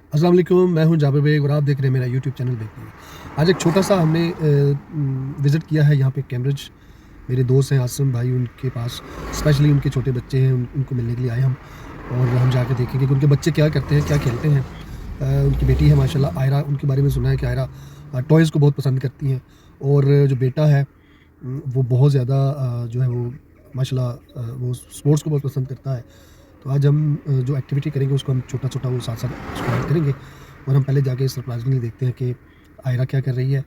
अस्सलाम वालेकुम, मैं हूं जाबिर बेग और आप देख रहे हैं मेरा यूट्यूब चैनल बहतरइन। आज एक छोटा सा हमने विज़िट किया है यहाँ पे कैम्ब्रिज। मेरे दोस्त हैं आसिम भाई, उनके पास स्पेशली उनके छोटे बच्चे हैं, उनको मिलने के लिए आए हम। और हम जाकर देखेंगे कि उनके बच्चे क्या करते हैं, क्या खेलते हैं। उनकी बेटी है माशाल्लाह आयरा, उनके बारे में सुना है कि आयरा टॉयज़ को बहुत पसंद करती हैं। और जो बेटा है वो बहुत ज़्यादा जो है वो माशाल्लाह वो स्पोर्ट्स को बहुत पसंद करता है। तो आज हम जो एक्टिविटी करेंगे उसको हम छोटा-छोटा वो साथ-साथ उसको ऐड करेंगे। और हम पहले जाके सरप्राइज़िंगली देखते हैं कि आयरा क्या कर रही है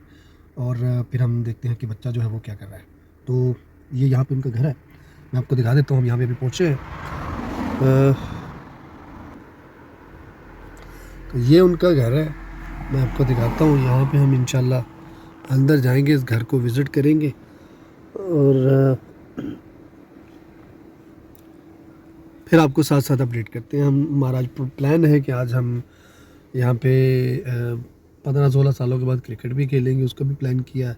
और फिर हम देखते हैं कि बच्चा जो है वो क्या कर रहा है। तो ये यहाँ पे उनका घर है, मैं आपको दिखा देता हूँ। हम यहाँ पे अभी पहुँचे हैं। तो ये उनका घर है, मैं आपको दिखाता हूँ। यहाँ पे हम इंशाल्लाह अंदर जाएंगे, इस घर को विज़िट करेंगे। और फिर आपको साथ साथ अपडेट करते हैं। हमारा आज प्लान है कि आज हम यहाँ पे 15-16 सालों के बाद क्रिकेट भी खेलेंगे, उसका भी प्लान किया है।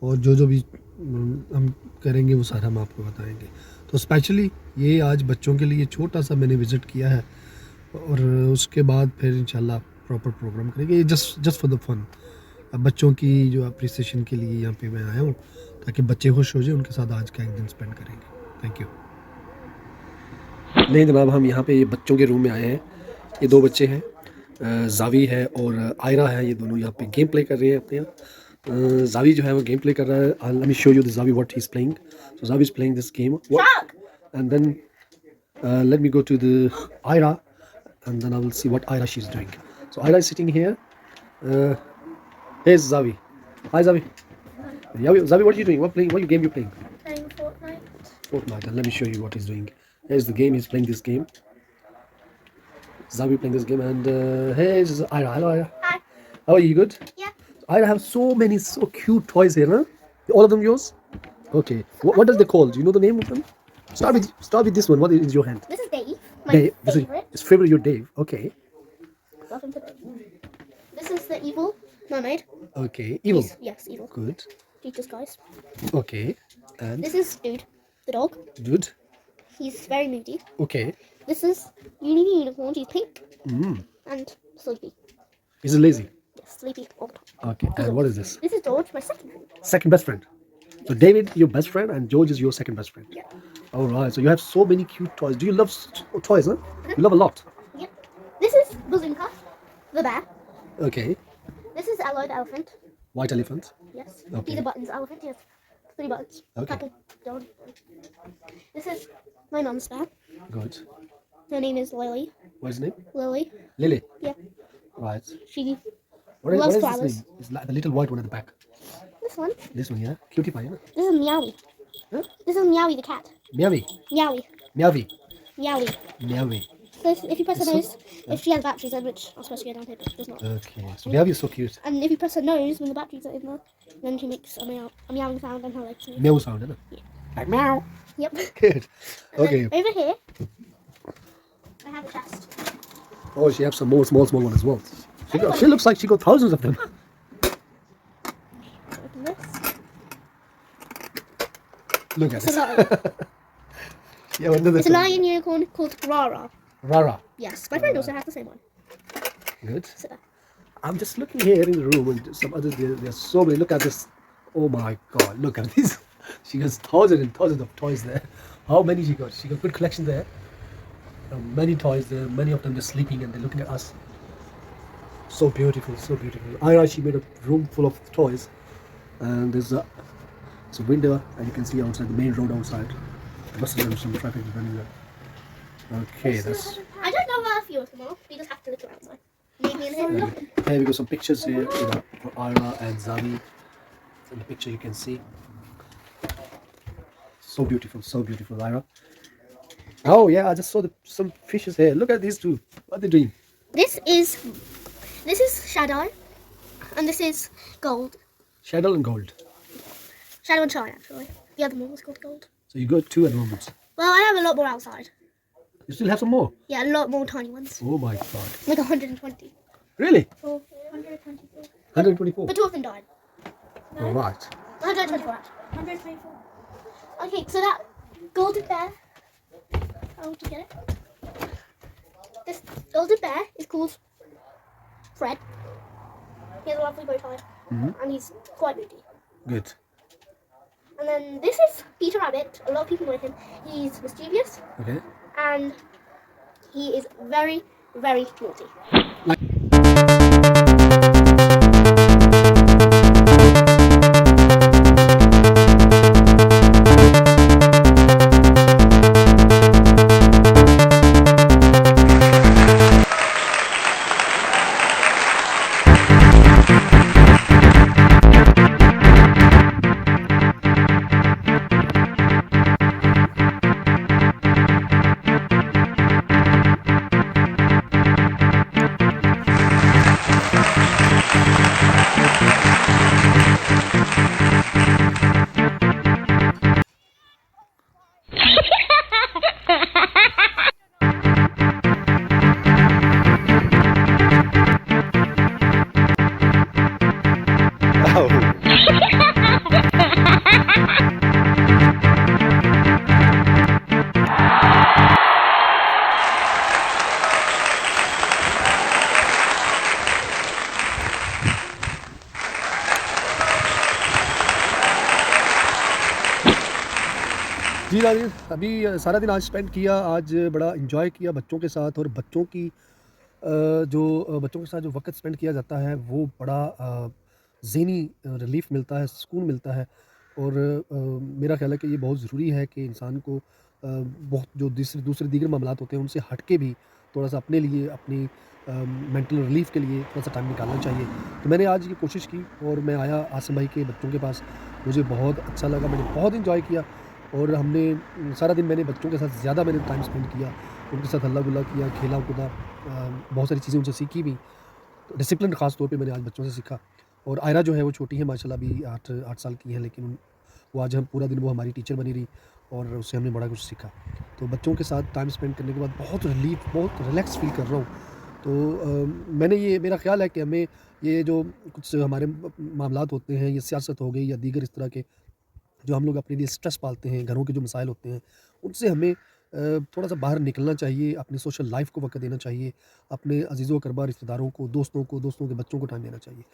और जो भी हम करेंगे वो सारा हम आपको बताएंगे। तो स्पेशली ये आज बच्चों के लिए छोटा सा मैंने विज़िट किया है और उसके बाद फिर इंशाल्लाह प्रॉपर प्रोग्राम करेंगे। ये जस्ट फॉर द फन, बच्चों की जो अप्रिसिएशन के लिए यहाँ पे मैं आया हूँ, ताकि बच्चे खुश हो जाए, उनके साथ आज का एक दिन स्पेंड करेंगे। Thank you. नहीं जनाब, हम यहाँ पे ये बच्चों के रूम में आए हैं। ये दो बच्चे हैं, ज़ावी है और आयरा है। ये दोनों यहाँ पे गेम प्ले कर रहे हैं अपने यहाँ। ज़ावी जो है वो गेम प्ले कर रहा है। Let me show you the Xavi what he is playing. So Xavi is playing this game and then let me go to the Ira and then I will see what Ira she's doing. So Ira is sitting here. Here's Zavi. Hi Zavi. Zavi, what are you doing? What game you playing? Playing Fortnite. Fortnite. And let me show you what he's doing. Here's the game. He's playing this game. Zavi playing this game, and here's Ira. Hello Ira. Hi. How are you? Good? Yeah. Ira have so many so cute toys here, huh? All of them yours? Okay. What does they called? Do you know the name of them? Start with this one. What is your hand? This is Dave. My Dave. favorite. It's favorite. Your Dave. Okay. Welcome to Dave. This is the evil mermaid. Okay. Evil. Yes, evil. Good. Teacher's guys. Okay. And This is Dude, the dog. good. He's very moody. Okay. This is Uni the unicorn. He's pink Mm. and sleepy. Is it lazy? Yes, sleepy all the time. Okay. And what is this? This is George, my second friend. Second best friend. So David, your best friend, and George is your second best friend. Yeah. All right. So you have so many cute toys. Do you love toys? Huh? You love a lot. Yep. This is Bazooka, the bear. Okay. This is Aloe, the elephant. White elephant. Yes. Okay. He's a buttons elephant. He has 3 buttons. Okay. Couple don't. This is my mum's bear. Good. Her name is Lily. What's his name? Lily. Lily. Yeah. Right. She What loves is flowers. this name? It's like the little white one at the back. This one. This one, yeah. Cutie pie, yeah. This is Meowie. Huh? This is Meowie the cat. Meowie. Meowie. Meowie. Meowie. Meowie. So if you press her This nose, if she has batteries in, which are supposed to go down here, but does not. Okay. So Meowie is so cute. And if you press her nose when the batteries are in there, then she makes a meowing sound and her legs move. Meow sound, isn't it? Like meow. Yep. Good. And Okay. then over here, I have a chest. Oh, she has some more small one as well. She looks like she got thousands of them. Open this. Look at It's a this. lion. Yeah, what is It's a this? lion unicorn called Rara. Rara. Yes, my friend also has the same one. Good. So, I'm just looking here in the room and some others. There's so many. Look at this. Oh my God! Look at this. She has thousands and thousands of toys there. How many she got? She got good collection there. Many toys there. Many of them just sleeping and they're looking at us. So beautiful, so beautiful. Ira, she made a room full of toys, and there's a window, and you can see outside the main road outside. Must have been some traffic running there. Okay, that's. I don't know where a few of them are. We just have to look around. So. Maybe in here. Here we got some pictures here, for Ira and Zavi. In the picture you can see. So beautiful, Ira. Oh yeah, I just saw some fishes here. Look at these two. What are they doing? This is Shadow, and this is Gold. Shadow and gold. Shadow and Shine, actually. The other one was called Gold. So you got two at the moment. Well, I have a lot more outside. You still have some more? Yeah, a lot more tiny ones. Oh my God. Like 120. Really? 124. 124? But 2 of them died. All right. 124 actually. 124. Okay, so that golden bear. How would you get it? This golden bear is called Fred. He has a lovely bow tie, and he's quite moody. Good. And then this is Peter Rabbit. A lot of people know him. He's mischievous, Okay. and he is very, very naughty. जी नाज़रीन, अभी सारा दिन आज spend किया, आज बड़ा enjoy किया बच्चों के साथ। और बच्चों की बच्चों के साथ जो वक्त स्पेंड किया जाता है वो बड़ा ज़हनी रिलीफ मिलता है, सुकून मिलता है। और मेरा ख्याल है कि ये बहुत ज़रूरी है कि इंसान को बहुत जो दूसरे दीगर मामलात होते हैं उनसे हट के भी थोड़ा सा अपने लिए, अपनी मेंटल रिलीफ के लिए थोड़ा सा टाइम निकालना चाहिए। तो मैंने आज ये कोशिश की और मैं आया आसिम भाई के बच्चों के पास। मुझे बहुत अच्छा लगा, मैंने बहुत इंजॉय किया। और हमने सारा दिन मैंने बच्चों के साथ ज़्यादा मैंने टाइम स्पेंड किया, उनके साथ हल्ला गुल्ला किया, खेला कूदा, बहुत सारी चीज़ें उनसे सीखी भी। तो डिसिप्लिन ख़ास तौर पे मैंने आज बच्चों से सीखा। और आयरा जो है वो छोटी है माशाल्लाह, अभी 8 साल की है, लेकिन वो आज हम पूरा दिन वो हमारी टीचर बनी रही और उससे हमने बड़ा कुछ सीखा। तो बच्चों के साथ टाइम स्पेंड करने के बाद बहुत रिलीफ, बहुत रिलैक्स फ़ील कर रहा हूँ। तो मैंने ये, मेरा ख़्याल है कि हमें ये जो कुछ हमारे मामलात होते हैं, ये सियासत हो गई या दीगर इस तरह के जो हम लोग अपने लिए स्ट्रेस पालते हैं, घरों के जो मसाइल होते हैं, उनसे हमें थोड़ा सा बाहर निकलना चाहिए, अपनी सोशल लाइफ को वक़्त देना चाहिए, अपने अज़ीज़ व अक़रबा, रिश्तेदारों को, दोस्तों के बच्चों को टाइम देना चाहिए।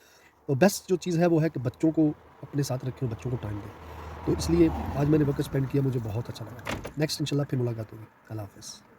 तो बेस्ट जो चीज़ है वो है कि बच्चों को अपने साथ रखें और बच्चों को टाइम दें। तो इसलिए आज मैंने वक़्त स्पेंड किया, मुझे बहुत अच्छा लगा। नेक्स्ट इंशाल्लाह फिर मुलाकात होगी। अल्लाह हाफ़िज़।